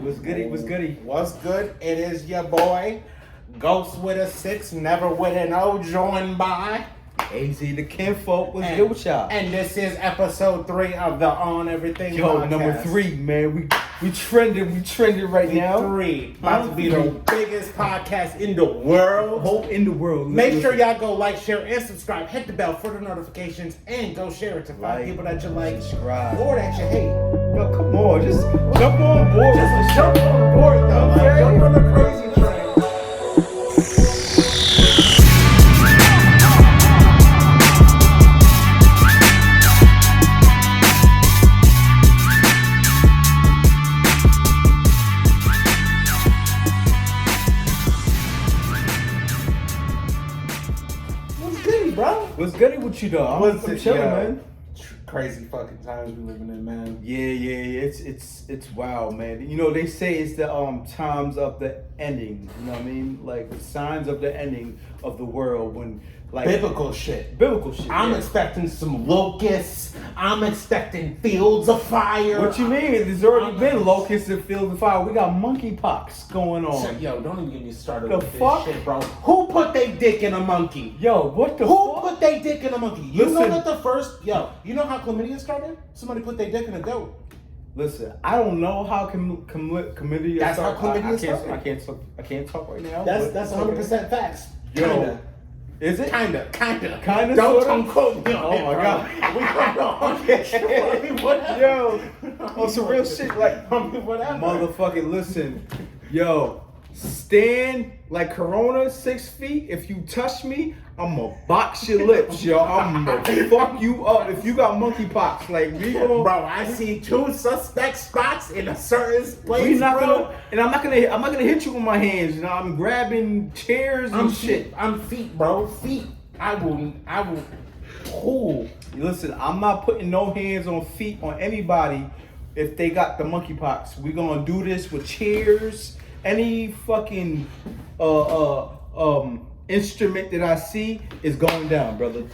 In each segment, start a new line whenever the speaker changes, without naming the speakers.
What's goody? What's goody?
What's good? It is your boy, Ghost with a 6, never with an O, joined by
AZ the Kinfolk. What's good with y'all?
And this is episode 3 of the On Everything
Yo,
podcast.
number 3, man. We trending right now.
3. About to be the biggest podcast in the world.
Hope in the world.
Make sure y'all go like, share, and subscribe. Hit the bell for the notifications and go share it to 5 people that you like
subscribe.
or that you hate.
Yo, come on, just jump on board.
Just jump on board, though.
Okay.
Like, jump on the crazy train.
What's goody with you though? I'm chilling, man.
Crazy fucking times we living in, man.
Yeah. It's wild, man. You know they say it's the times of the ending. You know what I mean? Like the signs of the ending of the world when like
biblical shit. I'm expecting some locusts. I'm expecting fields of fire.
What you mean? There's already been locusts and fields of fire. We got monkeypox going on.
So, yo, don't even get me started
the
with
fuck?
this shit, bro. Who put they dick in a monkey?
Yo, what the
Who
fuck?
put they dick in a monkey? You know that the first... Yo, you know how chlamydia started? Somebody put their dick in a goat.
Listen, I don't know how chlamydia
That's
started.
how chlamydia started.
I can't talk right now.
That's 100% facts.
Yo.
Kinda.
Is it?
Kinda.
Don't
Don't quote me on
Oh
it,
my
bro.
god.
We don't know. Okay. Whatever.
Yo, on some real shit, like
whatever.
motherfucking listen. Yo, stand like Corona 6 feet. If you touch me, I'ma box your lips, yo. I'ma fuck you up if you got monkeypox. Like we gonna,
bro, I see 2 suspect spots in a certain place.
We not
bro.
gonna, and I'm not gonna hit you with my hands. You know, I'm grabbing chairs and shit.
I'm feet, bro. Feet. I will. Cool.
Listen, I'm not putting no hands on feet on anybody if they got the monkeypox. We gonna do this with chairs. Any fucking instrument that I see is going down, brother.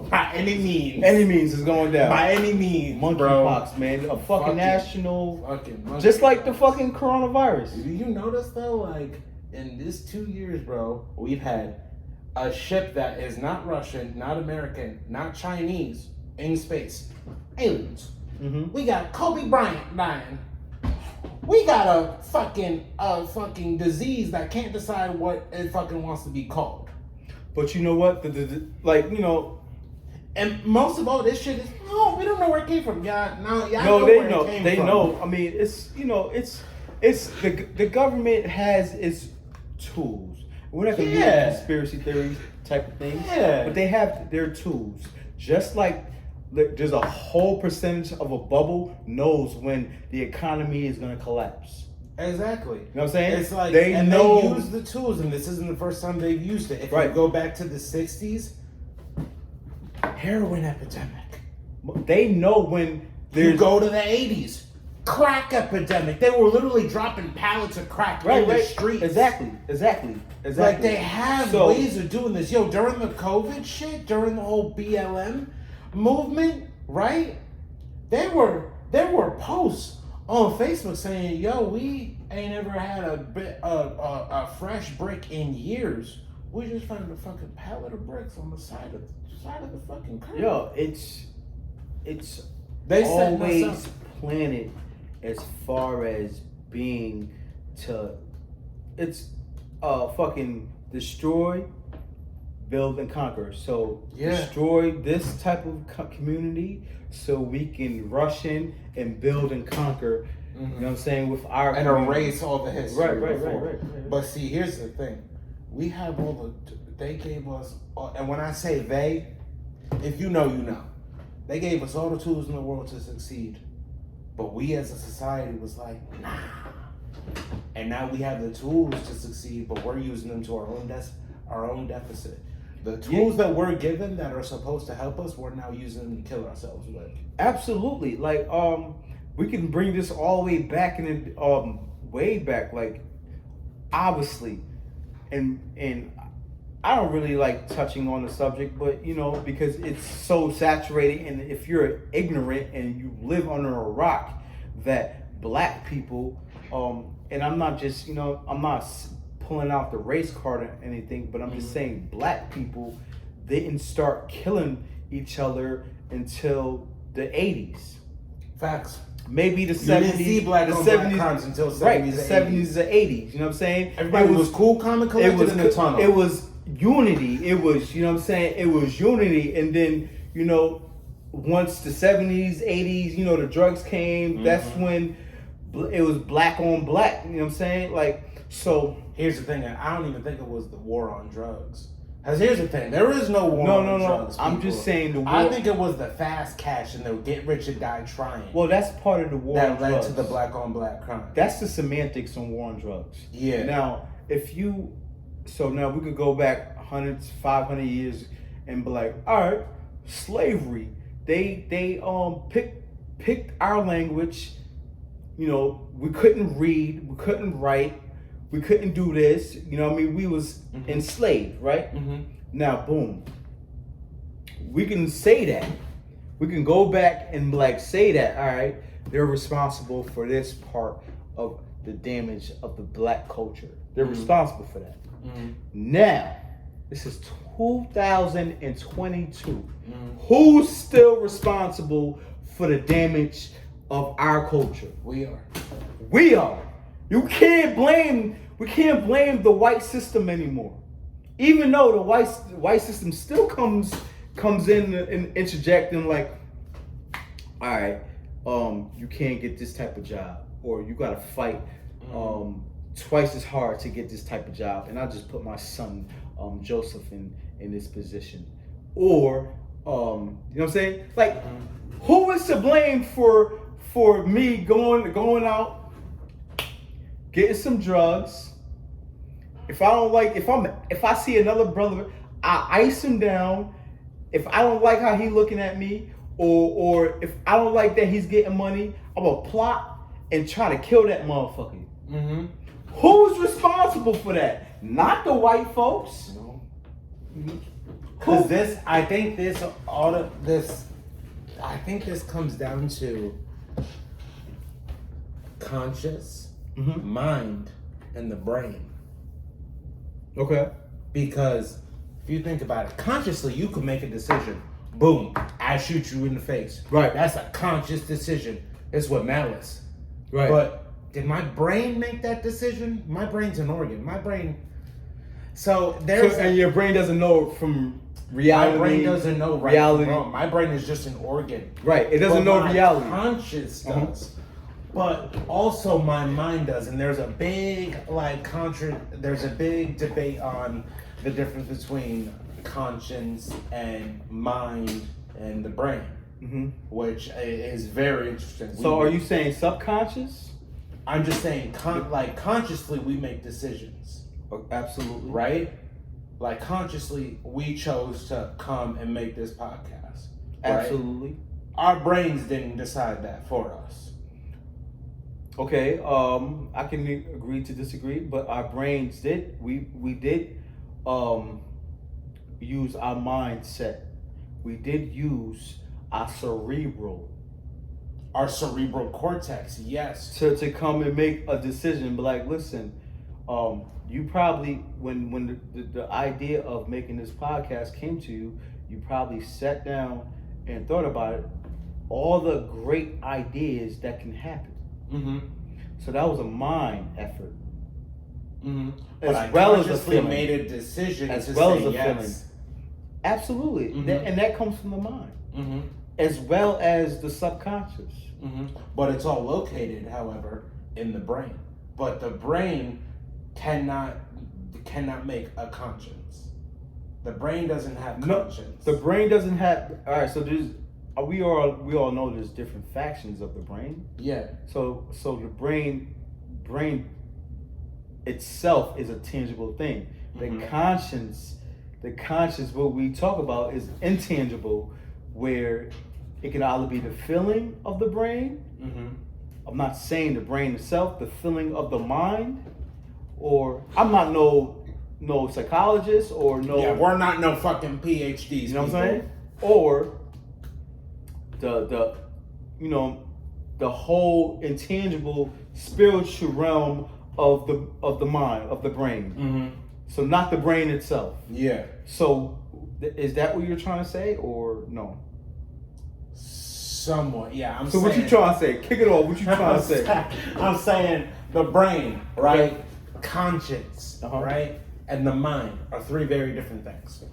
By any means.
Any means is going down.
By any means,
monkeypox, man. A fucking national.
Fucking
just like the fucking coronavirus.
Do you notice though, like in this 2 years, bro, we've had a ship that is not Russian, not American, not Chinese in space. Aliens.
Mm-hmm.
We got Kobe Bryant dying. We got a fucking disease that can't decide what it fucking wants to be called.
But you know what? Like, you know.
And most of all, this shit is, no, we don't know where it came from. Y'all know
they
where
know.
it came
They
from.
know. I mean, it's, you know, it's the government has its tools. We're not gonna do conspiracy theories type of things.
Yeah.
But they have their tools. Just like there's a whole percentage of a bubble knows when the economy is gonna collapse.
Exactly.
You know what I'm saying?
It's like
they know.
They use the tools, and this isn't the first time they've used it. If you go back to the 60s, heroin epidemic.
They know when
you go to the 80s, crack epidemic. They were literally dropping pallets of crack in the streets.
Exactly.
Like they have ways of doing this. Yo, during the COVID shit, during the whole BLM movement, right? There were posts on Facebook saying, "Yo, we ain't ever had a fresh brick in years. We just found a fucking pallet of bricks on the side of the fucking curb."
Yo, it's
they
always planted as far as being to fucking destroy, build, and conquer. So destroy this type of community so we can rush in and build and conquer. You know what I'm saying? With our
and
community.
erase all the history.
Right.
But see, here's the thing: we have all they gave us, and when I say they, if you know, you know. They gave us all the tools in the world to succeed, but we as a society was like, nah. And now we have the tools to succeed, but we're using them to our own deficit. The tools that we're given that are supposed to help us, we're now using them to kill ourselves with.
Absolutely. Like, we can bring this all the way back way back, like, obviously, and I don't really like touching on the subject, but you know, because it's so saturated, and if you're ignorant and you live under a rock, that black people And I'm not just, I'm not pulling out the race card or anything, but I'm just saying black people didn't start killing each other until the 80s.
Facts.
Maybe the 70s.
You didn't see black
the
on
70s,
black crimes until 70s,
right? The
and
70s and 80s. You know what I'm saying?
Everybody was cool, calm, and collected in the tunnel.
It was unity. It was, you know what I'm saying? It was unity. And then, once the 70s, 80s, the drugs came, that's when it was black on black. You know what I'm saying? Like, so.
Here's the thing. I don't even think it was the war on drugs. Because here's the thing. there is no war on drugs.
I'm
people.
just saying the war.
I think it was the fast cash and the get rich or die trying.
Well, that's part of the war on drugs.
That led to the black on black crime.
That's the semantics on war on drugs.
Yeah.
Now, so now we could go back 500 years and be like, all right, slavery. They picked our language. We couldn't read, we couldn't write, we couldn't do this. We was enslaved, right? Now, boom. We can say that. We can go back and say that, all right, they're responsible for this part of the damage of the black culture. They're responsible for that. Now, this is 2022. Who's still responsible for the damage of our culture?
We are. We can't blame
the white system anymore. Even though the white system still comes in and interjecting like, all right, you can't get this type of job, or you gotta fight twice as hard to get this type of job, and I just put my son Joseph in this position. Or you know what I'm saying? Like, who is to blame for me going out, getting some drugs? If I see another brother, I ice him down. If I don't like how he looking at me, or if I don't like that he's getting money, I'm gonna plot and try to kill that motherfucker. Who's responsible for that? Not the white folks.
No. Because I think this comes down to conscious mind and the brain.
Okay.
Because if you think about it, consciously you could make a decision. Boom, I shoot you in the face.
Right.
That's a conscious decision. It's what malice.
Right.
But did my brain make that decision? My brain's an organ. And
your brain doesn't know from reality.
My brain doesn't know reality. My brain is just an organ.
Right. It doesn't know reality.
Conscious does. But also my mind does. And there's a big there's a big debate on the difference between conscience and mind and the brain. Which is very interesting.
So are you saying subconscious?
I'm just saying, consciously we make decisions.
Absolutely.
Right? Like, consciously we chose to come and make this podcast. Right?
Absolutely.
Our brains didn't decide that for us.
Okay, I can agree to disagree, but our brains did. We did use our mindset. We did use our cerebral
cortex, yes,
to come and make a decision. But like, listen, you probably when the idea of making this podcast came to you, you probably sat down and thought about it, all the great ideas that can happen. So that was a mind effort,
as well as a feeling. Made a decision
as
to
well
say
as a
yes.
feeling. Absolutely, and that comes from the mind. As well as the subconscious.
But it's all located, however, in the brain. But the brain cannot make a conscience. The brain doesn't have conscience.
The brain doesn't have. All right, so we all know there's different factions of the brain.
Yeah.
So the brain itself is a tangible thing. The conscience, what we talk about is intangible, where it can either be the feeling of the brain. I'm not saying the brain itself, the feeling of the mind, or I'm not no psychologist or no.
Yeah, we're not no fucking PhDs.
You know what I'm saying? Or the whole intangible spiritual realm of the mind, of the brain.
Mm-hmm.
So not the brain itself.
Yeah.
So is that what you're trying to say, or no?
Somewhat, yeah.
So what you trying to say? Kick it off. What you trying to say?
I'm saying the brain, right? Conscience,
Uh-huh.
right? And the mind are three very different things.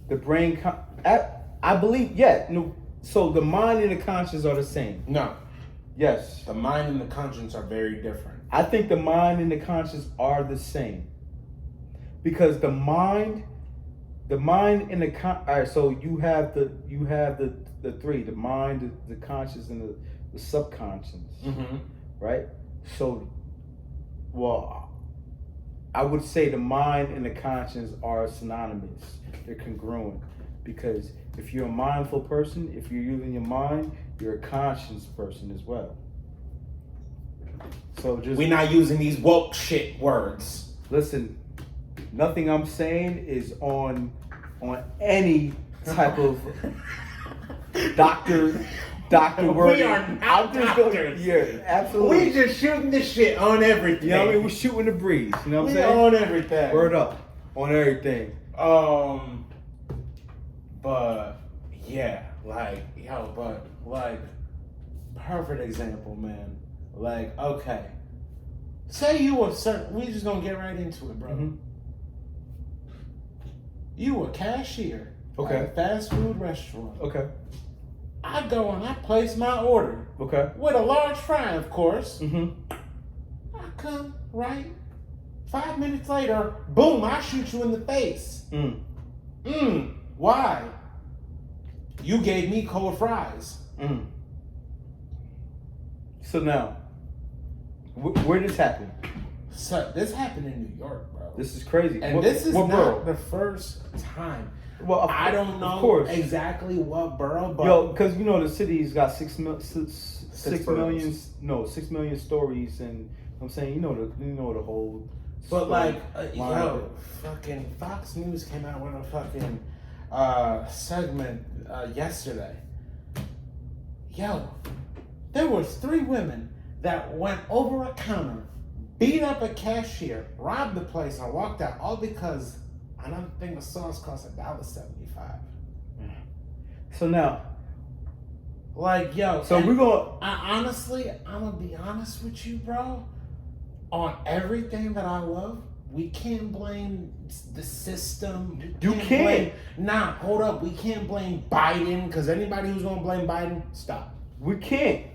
The brain, I believe, yeah. No, so the mind and the conscience are the same.
No,
Yes.
the mind and the conscience are very different.
I think the mind and the conscience are the same. Because the mind and the all right, so you have the three, the mind, the conscious, and the subconscious,
Mm-hmm.
right? So, well, I would say the mind and the conscience are synonymous. They're congruent. Because if you're a mindful person, if you're using your mind, you're a conscious person as well. So just
We're not using these woke shit words.
listen. Nothing I'm saying is on any type of doctor word.
We are not doctors.
Yeah, absolutely.
We just shooting this shit on everything.
You know what I mean? We're shooting the breeze. You know what I'm
We
saying?
on everything.
Word up on everything.
But yeah, perfect example, man. Like, okay, say you were we just gonna get right into it, bro.
Mhm.
You were cashier
Okay.
at a fast food restaurant.
Okay.
I go and I place my order
Okay.
with a large fry, of course.
Mm-hmm.
I come right. 5 minutes later, boom! I shoot you in the face. Why? You gave me cold fries.
So now, where this happened?
So this happened in New York, bro.
This is crazy.
And this is
what
not
borough?
the first time.
Well,
I don't know
of course.
exactly what borough, but
Yo, because you know the city's got 6 million,
boroughs.
6 million stories, and I'm saying you know the whole.
But like,
line.
fucking Fox News came out with a fucking segment yesterday. Yo, there was 3 women that went over a counter, beat up a cashier, robbed the place, and walked out, all because another thing of sauce cost $1.75.
So now,
like, yo,
so we're gonna.
I'm gonna be honest with you, bro. On everything that I love, we can't blame the system.
You can't.
Nah, hold up. We can't blame Biden, because anybody who's gonna blame Biden, stop.
We can't.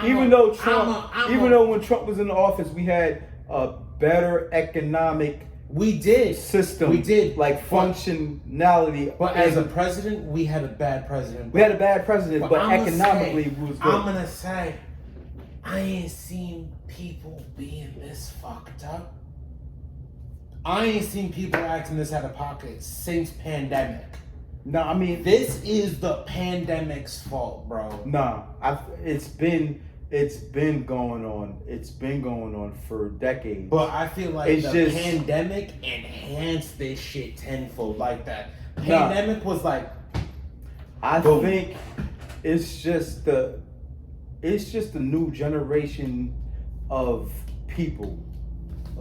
Even
though when Trump was in the office, we had a better economic
we did
system.
We did,
like functionality.
But as a president, we had a bad president.
We had a bad president, but
I'ma
economically
say,
we was good.
I'm gonna say, I ain't seen people being this fucked up. I ain't seen people acting this out of pocket since pandemic.
No, I mean
This is the pandemic's fault, bro.
nah. It's been going on. It's been going on for decades.
But I feel like
It's
the
just-
pandemic enhanced this shit tenfold. Like that pandemic was like,
I
boom.
think it's just the new generation of people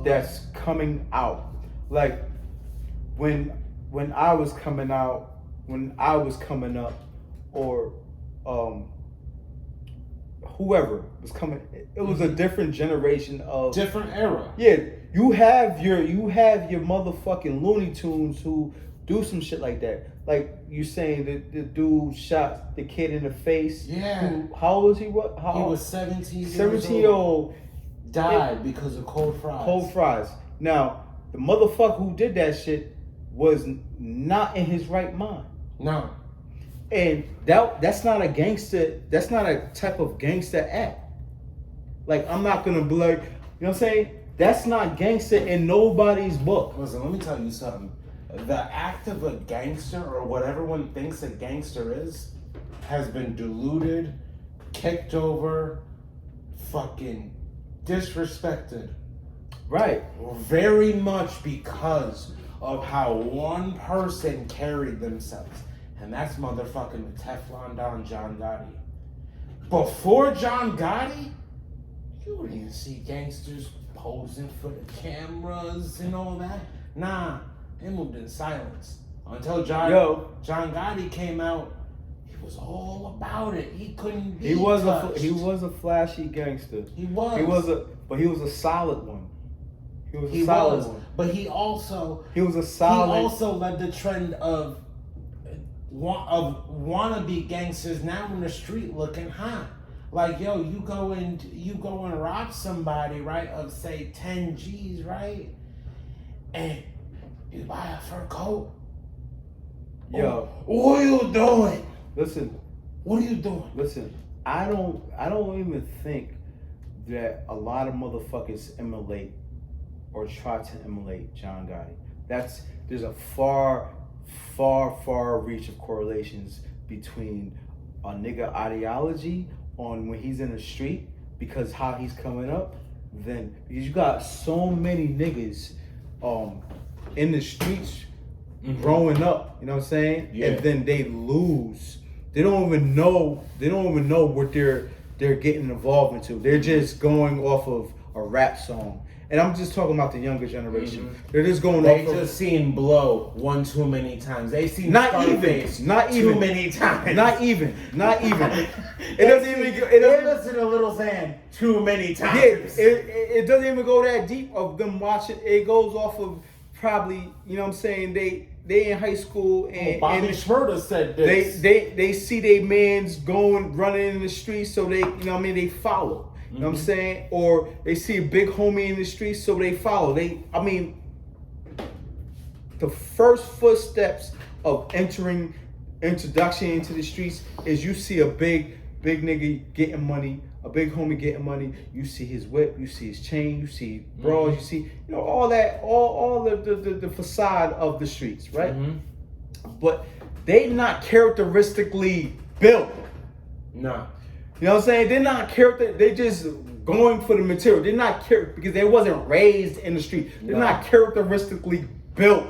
that's coming out. Like when I was coming out, when I was coming up, or whoever was coming, it was a different generation of
different era.
Yeah, you have your motherfucking Looney Tunes who do some shit like that. Like you saying the dude shot the kid in the face.
Yeah.
How old was he? He
was 17 years
17-year-old.
Died because of cold fries.
Cold fries. Now, the motherfucker who did that shit was not in his right mind.
No.
And that's not a gangster. That's not a type of gangster act. Like, I'm not gonna be like, you know what I'm saying? That's not gangster in nobody's book.
Listen, let me tell you something. The act of a gangster, or what everyone thinks a gangster is, has been diluted, kicked over, fucking disrespected.
Right.
Very much because of how one person carried themselves. And that's motherfucking the Teflon Don John Gotti. Before John Gotti, You didn't see gangsters posing for the cameras and all that. Nah, they moved in silence. Until John Gotti came out, he was all about it. He couldn't be touched.
He was a flashy gangster.
He was
a solid one. He was a solid one.
But he also
was a solid.
He also led the trend of wannabe gangsters now in the street looking hot. Like, yo, you go and rob somebody, right, of say 10 G's, right? And you buy a fur coat.
Yo,
what are you doing?
Listen.
What are you doing?
Listen, I don't even think that a lot of motherfuckers emulate or try to emulate John Gotti. There's a far reach of correlations between a nigga ideology on when he's in the street, because how he's coming up, because you got so many niggas in the streets growing up, you know what I'm saying?
Yeah.
And then they lose. They don't even know what they're getting involved into. They're just going off of a rap song. And I'm just talking about the younger generation. They're just going
They
off
just seen Blow one too many times. They seen
not
Scarface
even
too many times.
Not even. It doesn't even.
They listen to Lil Xan too many times.
Yeah, it doesn't even go that deep of them watching. It goes off of probably, you know what I'm saying, they in high school and
Bobby Shmurda said this.
They see they mans running in the streets, so they, you know what I mean, they follow. You know what I'm saying? Or they see a big homie in the streets, so they follow. The first footsteps of introduction into the streets is you see a big nigga getting money, a big homie getting money. You see his whip, you see his chain, you see bras, you see, you know, all that, all the facade of the streets, right? But they not characteristically built.
No.
You know what I'm saying? They're not they just going for the material. They're not because they wasn't raised in the street. They're not characteristically built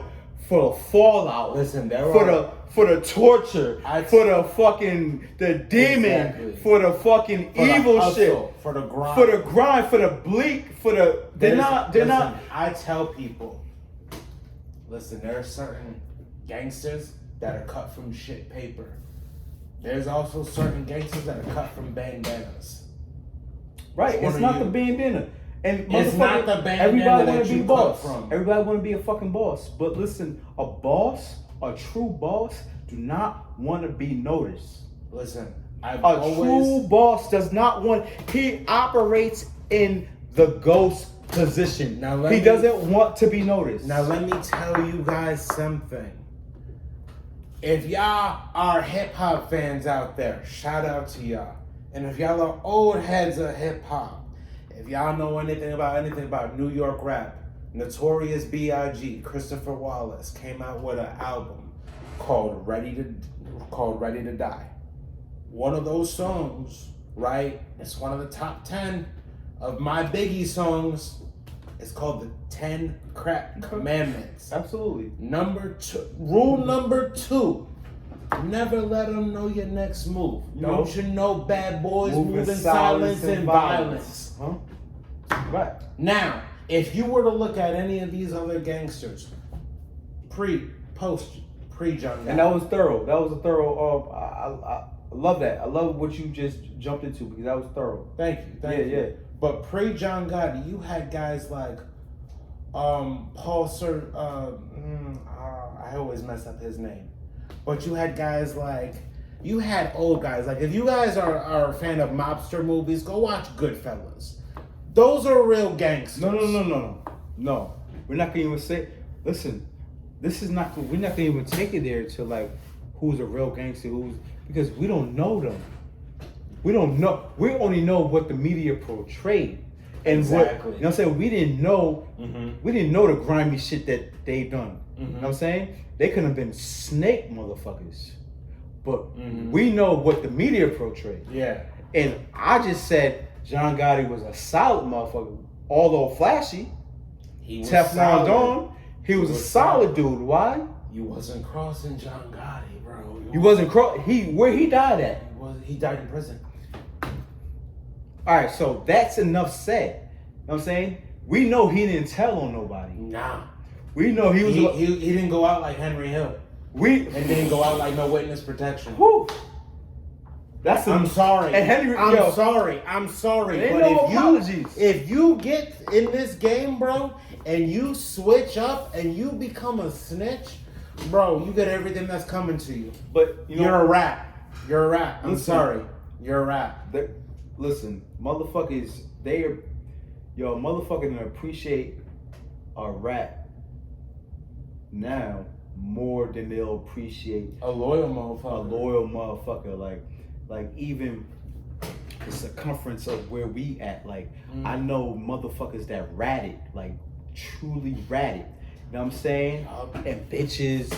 for the fallout.
Listen,
for the torture, for the fucking demon, for the fucking evil shit,
for the grind,
for the bleak, they're not.
I tell people, listen, there are certain gangsters that are cut from shit paper. There's also certain gangsters that are cut from bandanas.
Right, it's not the bandana. And
it's not the bandana
everybody
that
want to be
you
boss.
cut from.
Everybody want to be a fucking boss. But listen, a true boss, do not want to be noticed.
Listen,
true boss does not want. He operates in the ghost position. He doesn't want to be noticed.
Now let me tell you guys something. If y'all are hip hop fans out there, shout out to y'all. And if y'all are old heads of hip hop, if y'all know anything about New York rap, Notorious B.I.G., Christopher Wallace came out with an album called Ready to Die. One of those songs, right? It's one of the top 10 of my Biggie songs. It's called the 10 Crack Commandments.
Absolutely.
Rule number 2. Never let them know your next move. Don't you know bad boys move in silence and violence?
Huh? Right.
Now, if you were to look at any of these other gangsters, pre-John Gotti.
And that was thorough. That was a thorough. I love that. I love what you just jumped into because that was thorough.
Thank you.
Yeah.
But pre-John Gotti, you had guys like Paul Sir. I always mess up his name. But you had guys like, you had old guys. Like, if you guys are a fan of mobster movies, go watch Goodfellas. Those are real gangsters.
No. We're not gonna even say. Listen, we're not gonna even take it there to like who's a real gangster, because we don't know them. We don't know. We only know what the media portrayed. And
exactly.
You know what I'm saying? We didn't know the grimy shit that they done. You know what I'm saying? They could have been snake motherfuckers. But we know what the media portrayed.
Yeah.
And I just said John Gotti was a solid motherfucker. Although flashy.
He was
Teflon Don. He was a solid dude. Why?
You wasn't crossing John Gotti, bro.
He wasn't where he died at?
He died in prison.
All right, so that's enough said. You know what I'm saying? We know he didn't tell on nobody.
Nah.
We know he was.
He didn't go out like Henry Hill. And didn't go out like no witness protection.
Whew.
I'm sorry.
And Henry,
I'm sorry. I'm sorry.
Ain't
But
no apologies.
if you get in this game, bro, and you switch up and you become a snitch, bro, you get everything that's coming to you.
But
You're a rat. You're a rat. I'm
Listen.
sorry. You're a rat.
Listen, motherfuckers, motherfucker gonna appreciate a rat now more than they'll appreciate
A loyal
a
motherfucker.
loyal motherfucker. Like even the circumference of where we at. Like I know motherfuckers that ratted, like truly ratted. You know what I'm saying? And bitches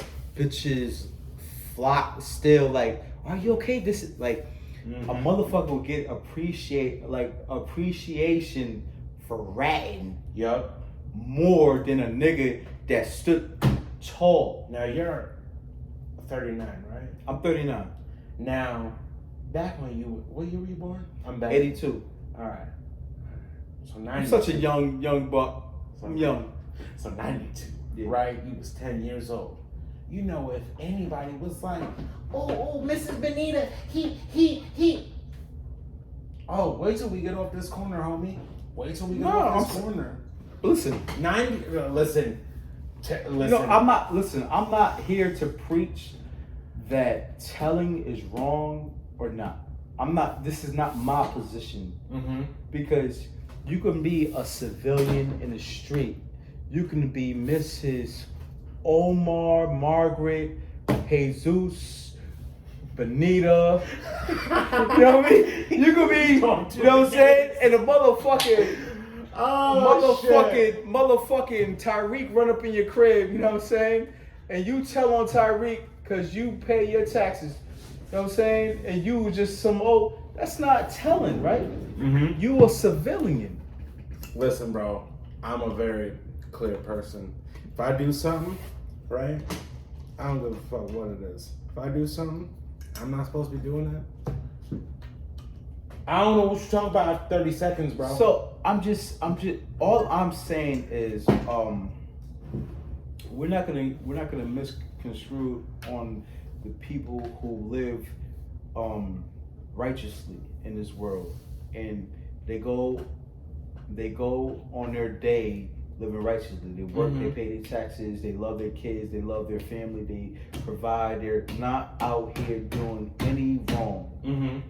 flock still. Like, are you okay? This is like a motherfucker will get appreciation for ratting
Yup.
more than a nigga that stood tall.
Now you're 39, right?
I'm 39.
Now, back when what year were you born? I'm back.
82.
All right. So 92.
I'm such a young buck. I'm young.
So 92,
Yeah.
right? You was 10 years old. You know, if anybody was like, oh, Mrs. Benita, he. Oh, wait till we get off this corner, homie. Wait till we get off this corner.
Listen.
90. Listen.
No, I'm not here to preach that telling is wrong or not. This is not my position.
Mm-hmm.
Because you can be a civilian in the street. You can be Mrs. Omar, Margaret, Jesus, Benita. You know what I mean? You could be, you know what I'm saying? And a motherfucking Tyreek run up in your crib, you know what I'm saying? And you tell on Tyreek because you pay your taxes, you know what I'm saying? And you was just that's not telling, right?
Mm-hmm.
You a civilian.
Listen, bro, I'm a very clear person. If I do something, right, I don't give a fuck what it is. If I do something, I'm not supposed to be doing that. I don't know what you're talking about after 30 seconds, bro.
So I'm just all I'm saying is we're not gonna misconstrue on the people who live righteously in this world, and they go on their day living righteously. They work, they pay their taxes, they love their kids, they love their family, they provide. They're not out here doing any wrong.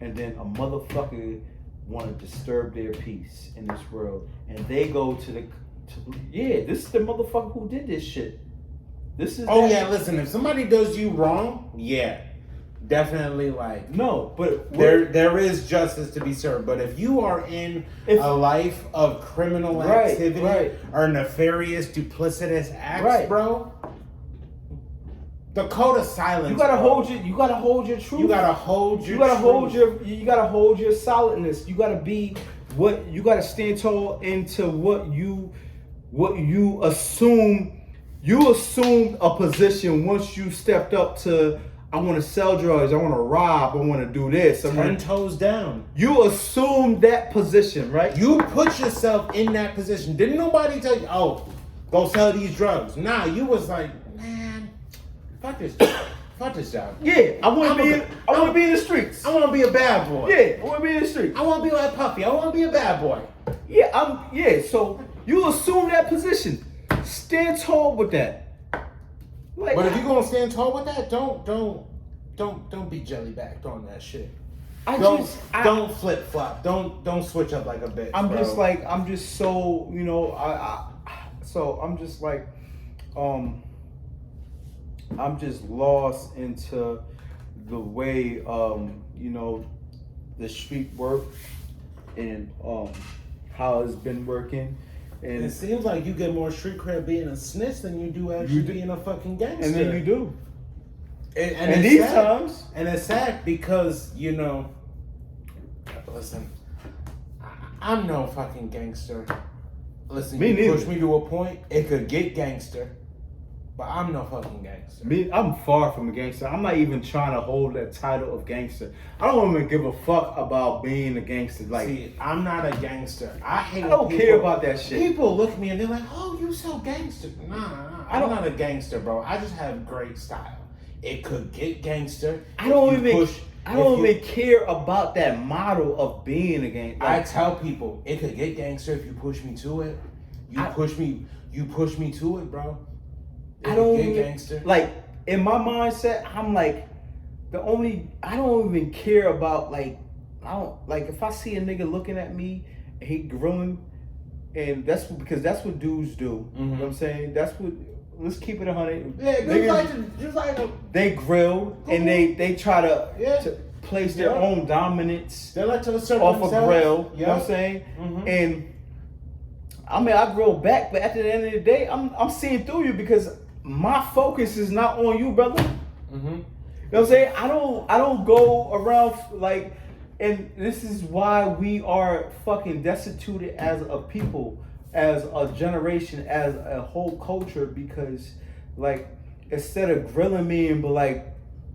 And then a motherfucker want to disturb their peace in this world, and they go to this is the motherfucker who did this shit. This is
listen, if somebody does you wrong, definitely
no, but
there is justice to be served. But if you are in a life of criminal activity or nefarious, duplicitous acts, bro, the code of silence.
You gotta hold your truth.
You gotta hold your.
You gotta hold your solidness. You gotta be you gotta stand tall into what you assume. You assumed a position once you stepped up to, I want to sell drugs, I want to rob, I want to do this.
10 toes down.
You assumed that position, right?
You put yourself in that position. Didn't nobody tell you, go sell these drugs? Nah, you was like, man, fuck this job.
Yeah, I want to be in the streets.
I want to be a bad boy.
Yeah, I want to be in the streets.
I want to be like Puffy. I want to be a bad boy.
Yeah, so you assume that position. Stand tall with that.
But if you're gonna stand tall with that, don't be jelly backed on that shit. Don't flip flop. Don't switch up like a bitch.
I'm
bro.
just so, you know, I'm just like, I'm just lost into the way, you know, the street work and how it's been working. And
it seems like you get more street cred being a snitch than you do actually being a fucking gangster.
And then you do.
And
these
sad.
times.
And it's sad because, you know, listen, I'm no fucking gangster. Listen,
Me
you
neither.
push me to a point, it could get gangster. but I'm no fucking gangster.
Me, I'm far from a gangster. I'm not even trying to hold that title of gangster. I don't even give a fuck about being a gangster. Like,
see, I'm not a gangster. I
don't care about that shit.
People look at me and they're like, "Oh, you so gangster." Nah, I'm not a gangster, bro. I just have great style. It could get gangster.
I don't even care about that model of being a gangster.
I tell people it could get gangster if you push me to it. You push me to it, bro.
I don't
get
even,
gangster.
Like, in my mindset, I'm like, I don't even care about, like, I don't, like, if I see a nigga looking at me and he grilling, and because that's what dudes do. You know what I'm saying? That's what, let's keep it 100.
Yeah, just like
they grill and they try to, to place their own dominance
they like to assert
off
themselves.
a grill. You know what I'm saying? And I mean, I grill back, but at the end of the day, I'm seeing through you because my focus is not on you, brother. You know what I'm saying? I don't go around like, and this is why we are fucking destituted as a people, as a generation, as a whole culture, because like, instead of grilling me and be like,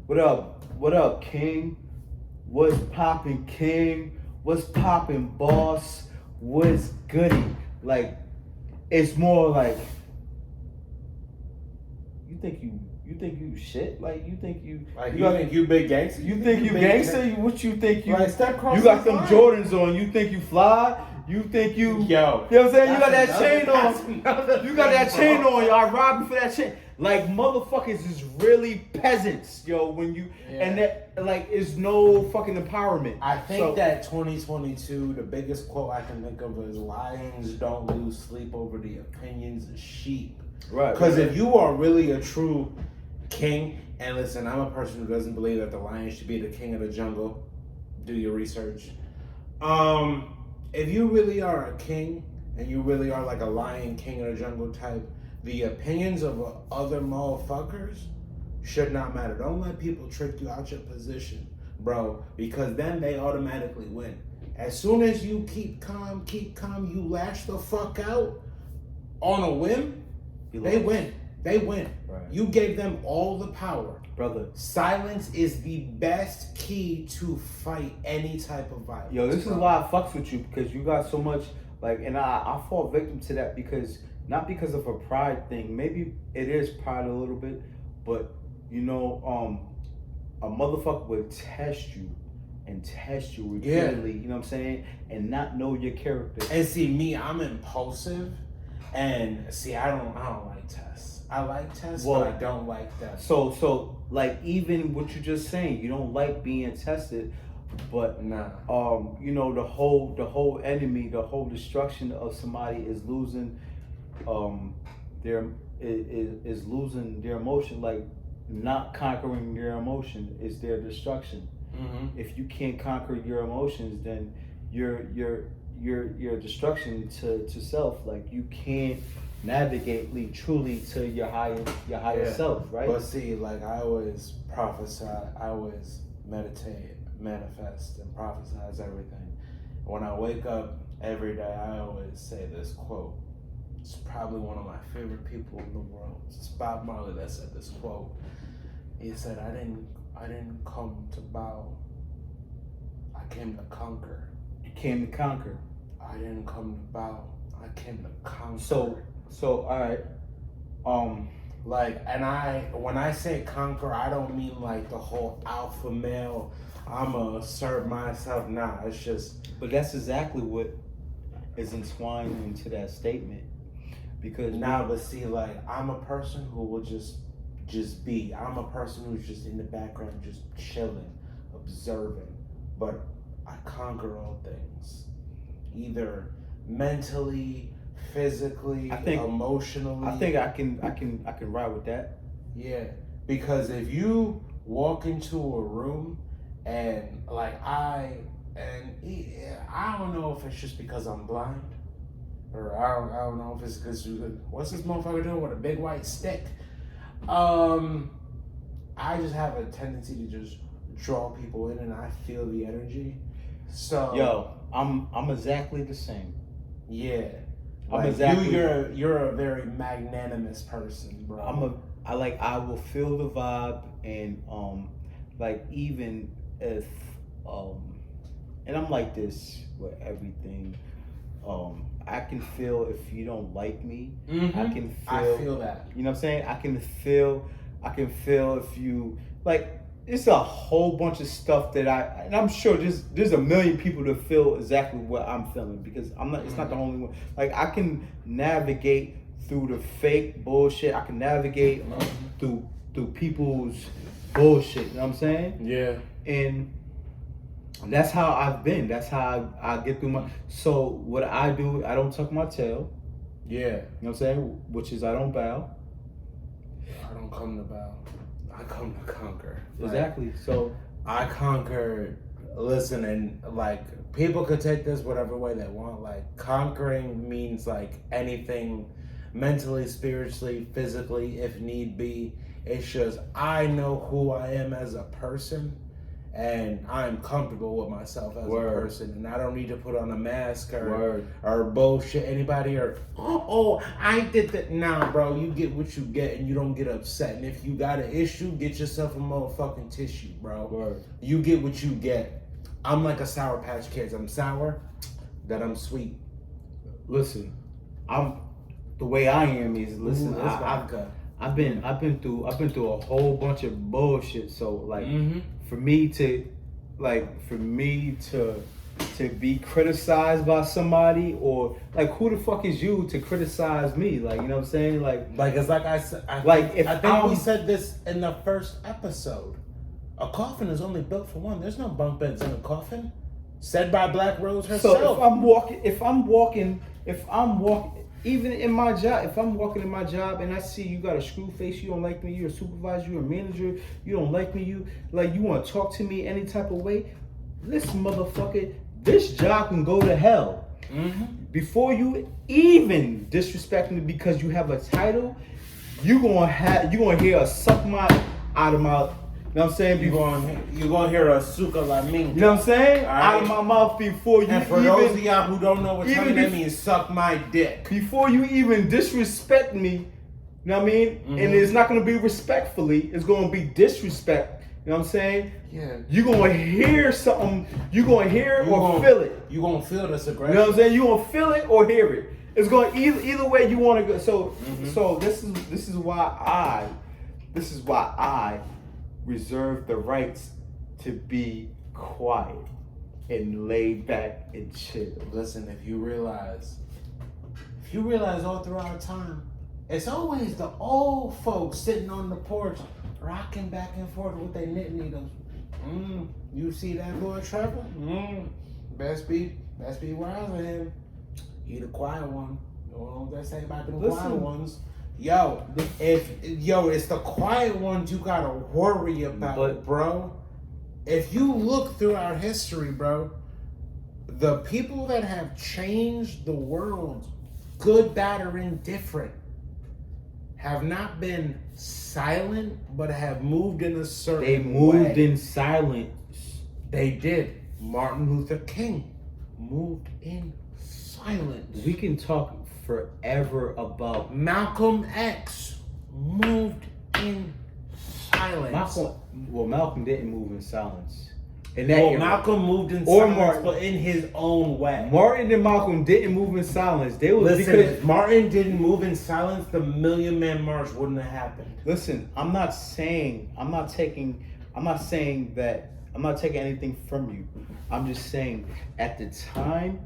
what up, King? What's poppin', King? What's poppin', boss? What's goody? Like, it's more like, you think you shit? Like, you think you
think you big gangster?
You think you gangster? What you think you?
Like, step across
you got
the
them
line.
Jordans on. You think you fly? You think you?
Yo,
You know what I'm saying? You got that chain
that's
on.
another
You got that
thing,
chain
bro.
on. Y'all robbing for that chain. Like, motherfuckers is really peasants, yo. When you and that, like, is no fucking empowerment.
I think that 2022, the biggest quote I can think of is "Lions don't lose sleep over the opinions of sheep."
Right.
Because if you are really a true king, and listen, I'm a person who doesn't believe that the lion should be the king of the jungle. Do your research. If you really are a king, and you really are like a lion, king of the jungle type, the opinions of other motherfuckers should not matter. Don't let people trick you out your position, bro, because then they automatically win. As soon as you keep calm, you lash the fuck out on a whim, they win. They win.
Right.
You gave them all the power.
brother.
Silence is the best key to fight any type of violence.
Yo, this is why I fucks with you, because you got so much, like, and I fall victim to that because, not because of a pride thing. Maybe it is pride a little bit, but, you know, a motherfucker would test you repeatedly, you know what I'm saying? And not know your character.
And see, me, I'm impulsive, and see, I don't like tests. I like tests, but I don't like that.
So like, even what you're just saying, you don't like being tested, but
nah.
You know, the whole enemy, the whole destruction of somebody is losing is losing their emotion. Like, not conquering their emotion is their destruction.
Mm-hmm.
If you can't conquer your emotions, then your destruction to self. Like, you can't navigate truly to your higher self, right?
But see, like, I always prophesy, I always meditate, manifest, and prophesize everything. When I wake up every day, I always say this quote. It's probably one of my favorite people in the world. It's Bob Marley that said this quote. He said, I didn't come to bow. I came to conquer.
You came to conquer.
I didn't come to bow. I came to conquer.
So all right.
Like, and when I say conquer, I don't mean like the whole alpha male, I'ma assert myself. Nah, it's just.
But that's exactly what is entwined into that statement. Because
But see, like, I'm a person who will just be. I'm a person who's just in the background, just chilling, observing. But I conquer all things, either mentally, physically, emotionally.
I think I can ride with that.
Yeah, because if you walk into a room and like I don't know if it's just because I'm blind, or I don't know if it's because what's this motherfucker doing with a big white stick? I just have a tendency to just draw people in, and I feel the energy. So
yo, I'm exactly the same.
Yeah. Like,
exactly.
you're a very magnanimous person, bro.
I will feel the vibe, and like even if and I'm like this with everything. I can feel if you don't like me.
Mm-hmm.
I
feel that.
You know what I'm saying? I can feel if you like. It's a whole bunch of stuff that and I'm sure there's a million people that feel exactly what I'm feeling, because I'm not. It's not the only one. Like, I can navigate through the fake bullshit. I can navigate through people's bullshit. You know what I'm saying?
Yeah.
And that's how I've been. That's how I get through my. So what I do, I don't tuck my tail.
Yeah.
You know what I'm saying? Which is, I don't bow.
I don't come to bow. I come to conquer.
Exactly. So
I conquer. Listen, and like, people could take this whatever way they want. Like, conquering means like anything, mentally, spiritually, physically, if need be. It's just, I know who I am as a person, and I'm comfortable with myself as a person, and I don't need to put on a mask or bullshit anybody, or I did that. Nah, bro, you get what you get, and you don't get upset. And if you got an issue, get yourself a motherfucking tissue, bro. You get what you get. I'm like a Sour Patch Kids. I'm sour, then I'm sweet.
Listen, the way I am is, listen. I've been through a whole bunch of bullshit. So like, for me to be criticized by somebody, or like, who the fuck is you to criticize me? Like, you know what I'm saying? Like
it's like I said. I think we said this in the first episode. A coffin is only built for one. There's no bunk beds in a coffin. Said by Black Rose herself.
So if I'm walking, even in my job, if I'm walking in my job and I see you got a screw face, you don't like me, you're a supervisor, you're a manager, you don't like me, you want to talk to me any type of way, listen, motherfucker, this job can go to hell. Before you even disrespect me because you have a title, you gonna hear a suck my out of my. You know what I'm saying?
You're gonna hear a suka la ming.
You know what I'm saying?
Right.
Out of my mouth before you.
And for those of y'all who don't know what that means, suck my dick.
Before you even disrespect me, you know what I mean? And it's not gonna be respectfully, it's gonna be disrespect. You know what I'm saying?
Yeah.
You're gonna hear something, you're gonna hear it or feel it.
You're gonna feel this aggression.
You know what I'm saying? You're gonna feel it or hear it. It's gonna either way you wanna go. So this is why I reserve the rights to be quiet and laid back and chill.
Listen, if you realize all throughout time, it's always the old folks sitting on the porch, rocking back and forth with their knit needles. You see that boy Trevor? Best be wise of him. He the quiet one. You know what they say about the quiet ones? It's the quiet ones you gotta worry about, bro. If you look through our history, bro, the people that have changed the world, good, bad, or indifferent, have not been silent, but have moved in a certain way.
They moved in silence.
They did. Martin Luther King moved in silence.
We can talk forever about
Malcolm X moved in silence.
Malcolm didn't move in silence.
Malcolm moved in silence, but in his own way.
Martin and Malcolm didn't move in silence.
If Martin didn't move in silence, the Million Man March wouldn't have happened.
Listen, I'm not taking anything from you. I'm just saying, at the time,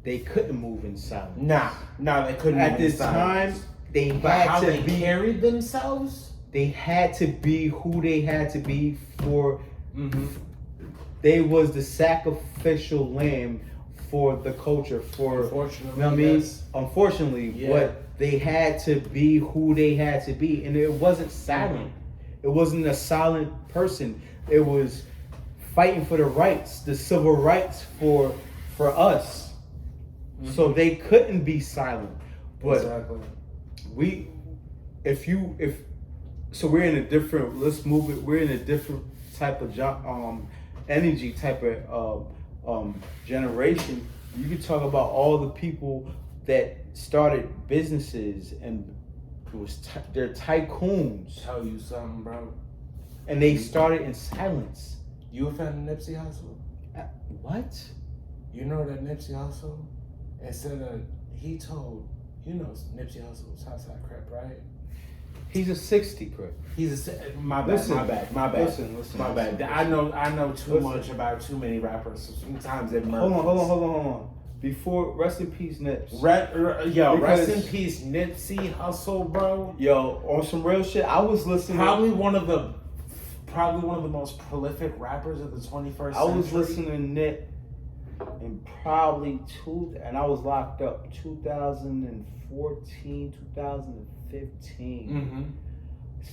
they couldn't move in silence.
Nah, they couldn't.
At this time, they had to be
carried themselves.
They had to be who they had to be for. They was the sacrificial lamb for the culture. Unfortunately, you know what I mean? Unfortunately, but they had to be who they had to be, and it wasn't silent. It wasn't a silent person. It was fighting for the rights, the civil rights for us. So they couldn't be silent. But we're in a different. Let's move it. We're in a different type of energy, type of generation. You can talk about all the people that started businesses and they're tycoons,
Tell you something, bro.
and they started in silence.
You a fan of Nipsey Hussle?
What?
You know that Nipsey Hussle, instead of, he told, you know Nipsey Hussle was Southside Crip, right?
He's a 60 crip.
He's a, my bad,
Listen,
my bad.
Listen,
My bad.
listen.
I know too
Listen.
much about too many rappers. So sometimes they murder.
Hold on. Before, rest in peace, Nips.
Rest
Because-
in peace, Nipsey Hussle, bro.
Yo, on some real shit, I was listening.
Probably one of the most prolific rappers of the 21st century.
I was listening to Nip in probably and I was locked up 2014, 2015.
Mm-hmm.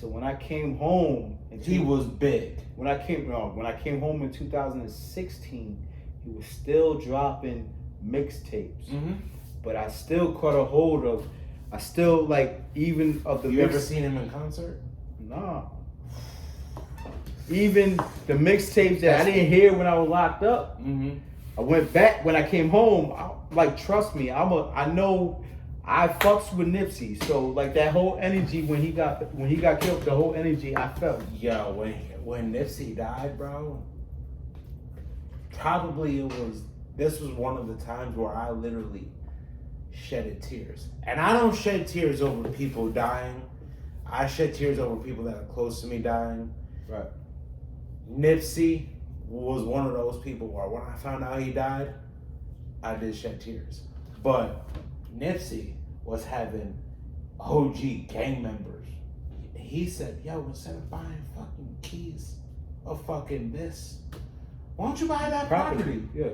So when I came home,
He was big.
When I came home in 2016, he was still dropping mixtapes.
Mm-hmm.
But I still caught a hold of. I still like even of the.
You ever seen him in concert?
Nah. Even the mixtapes that I didn't hear when I was locked up,
Mm-hmm.
I went back when I came home. Trust me, I know I fucks with Nipsey. So like that whole energy when he got killed, the whole energy I felt.
Yo, when Nipsey died, bro, probably this was one of the times where I literally shedded tears. And I don't shed tears over people dying. I shed tears over people that are close to me dying.
Right.
Nipsey was one of those people where when I found out he died, I did shed tears. But Nipsey was having OG gang members. He said, yo, instead of buying fucking keys of fucking this, why don't you buy that property?
Yeah.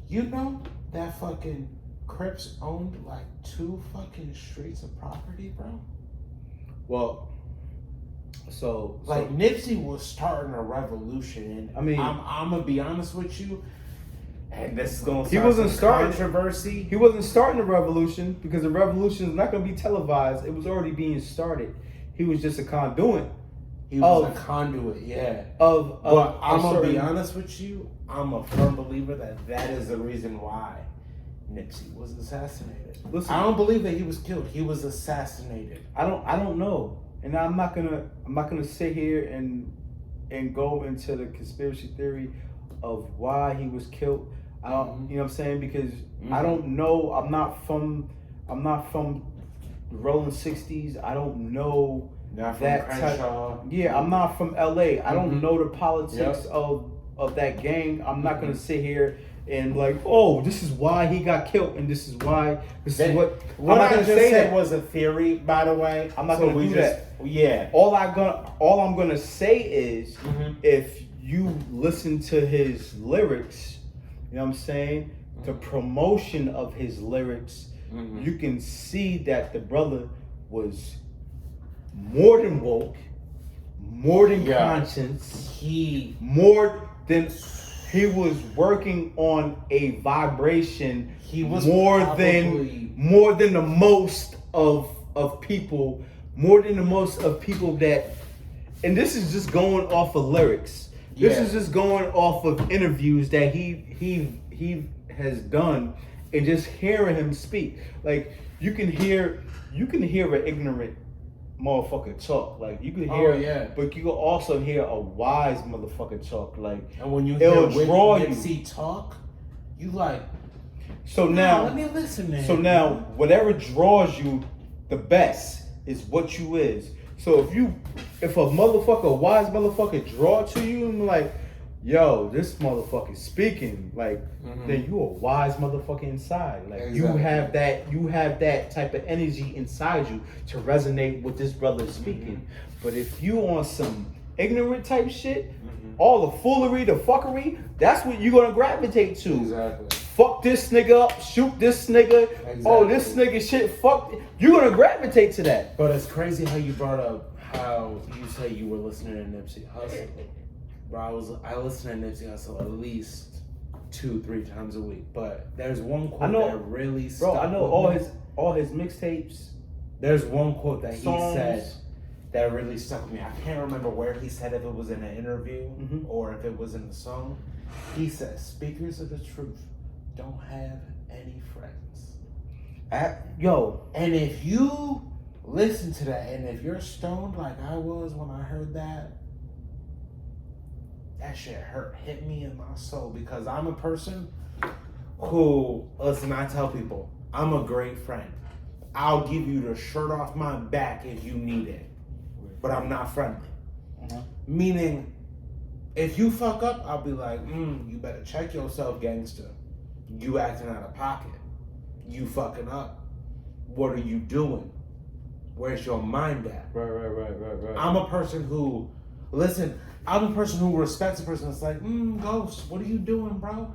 You know that fucking Crips owned like 2 fucking streets of property, bro?
Well,
Like Nipsey was starting a revolution, and
I mean,
I'm gonna be honest with you, and this is gonna
He wasn't
some
starting-
controversy.
he wasn't starting the revolution because the revolution is not going to be televised. It was already being started. He was just a conduit
He was
of-
a conduit, yeah.
of.
But I'm
a
gonna be
certain-
honest with you, I'm a firm believer that is the reason why Nipsey was assassinated.
Listen.
I don't believe that he was killed. He was assassinated.
I don't know, and I'm not gonna sit here and go into the conspiracy theory of why he was killed. I don't, you know what I'm saying, because I don't know. I'm not from the Rolling 60s. I don't know
Not from
that type.
Crenshaw.
Yeah, I'm not from LA. I don't
Mhm.
know the politics of that gang. I'm not gonna sit here and like, oh, this is why he got killed, and this is why. This is what.
What
I'm not
I
gonna
just
say
said
that.
was a theory, by the way.
I'm not
So
gonna
we
do
just,
that.
Yeah.
All I'm gonna say is,
Mhm.
if you listen to his lyrics, you know what I'm saying, the promotion of his lyrics,
Mhm.
you can see that the brother was more than woke, more than
Yeah.
conscious,
He
more than he was working on a vibration.
He was
more
probably-
than the most of people, more than the most of people that, and this is just going off of lyrics. This
Yeah.
is just going off of interviews that he has done, and just hearing him speak. Like you can hear an ignorant motherfucker talk. Like you can hear,
yeah.
but you can also hear a wise motherfucker talk. Like
and when you
It'll
hear
draw you.
Nipsey talk, you like,
so
nah,
now.
let me listen to him.
So now, whatever draws you the best is what you is. So if a wise motherfucker draw to you and like, yo, this motherfucker speaking, like, then you a wise motherfucker inside. Like
Exactly.
you have that type of energy inside you to resonate with this brother speaking. But if you on some ignorant type shit, all the foolery, the fuckery, that's what you're gonna gravitate to.
Exactly.
Fuck this nigga up, shoot this nigga. Oh, this nigga shit, fuck. You're gonna gravitate to that.
But it's crazy how you brought up how you say you were listening to Nipsey Hussle. Bro, I listen to Nipsey Hussle at least 2-3 times a week. But there's one quote
I know-
that really
Bro,
stuck
I know
with me.
all his mixtapes.
There's one quote that he
Songs.
said that really stuck with me. I can't remember where he said, if it was in an interview
Mhm.
or if it was in the song. He said, "Speakers of the truth don't have any friends.
Yo,
And if you listen to that, and if you're stoned like I was when I heard that, that shit hit me in my soul, because I'm a person who, listen, I tell people, I'm a great friend. I'll give you the shirt off my back if you need it, but I'm not friendly. Meaning, if you fuck up, I'll be like, you better check yourself, gangster. You acting out of pocket. You fucking up. What are you doing? Where's your mind at?
Right.
I'm a person who, listen, I'm a person who respects a person that's like, Ghost, what are you doing, bro?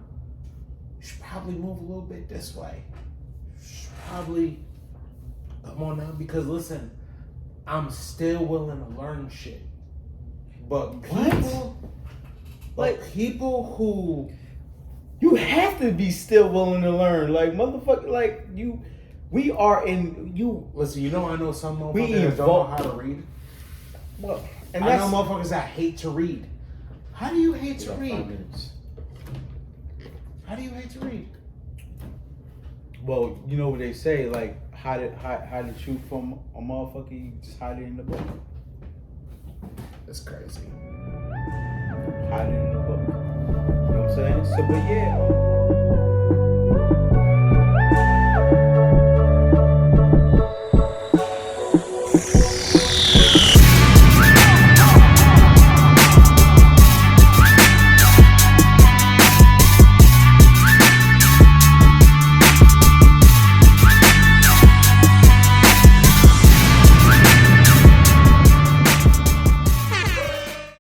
You should probably move a little bit this way. You should probably, come on now, because listen, I'm still willing to learn shit. But people who,
you have to be still willing to learn. Like, motherfucker, like, we are in, you.
listen, you know, I know some
We
motherfuckers that don't know
evolve-
how to read.
Well, and
I
that's
know motherfuckers that hate to read. How do you hate to read? How do you hate to read?
Well, you know what they say, like, hide the truth from a motherfucker, you just hide it in the book.
It's crazy.
Hide it in the book. You know what I'm saying? So, but yeah.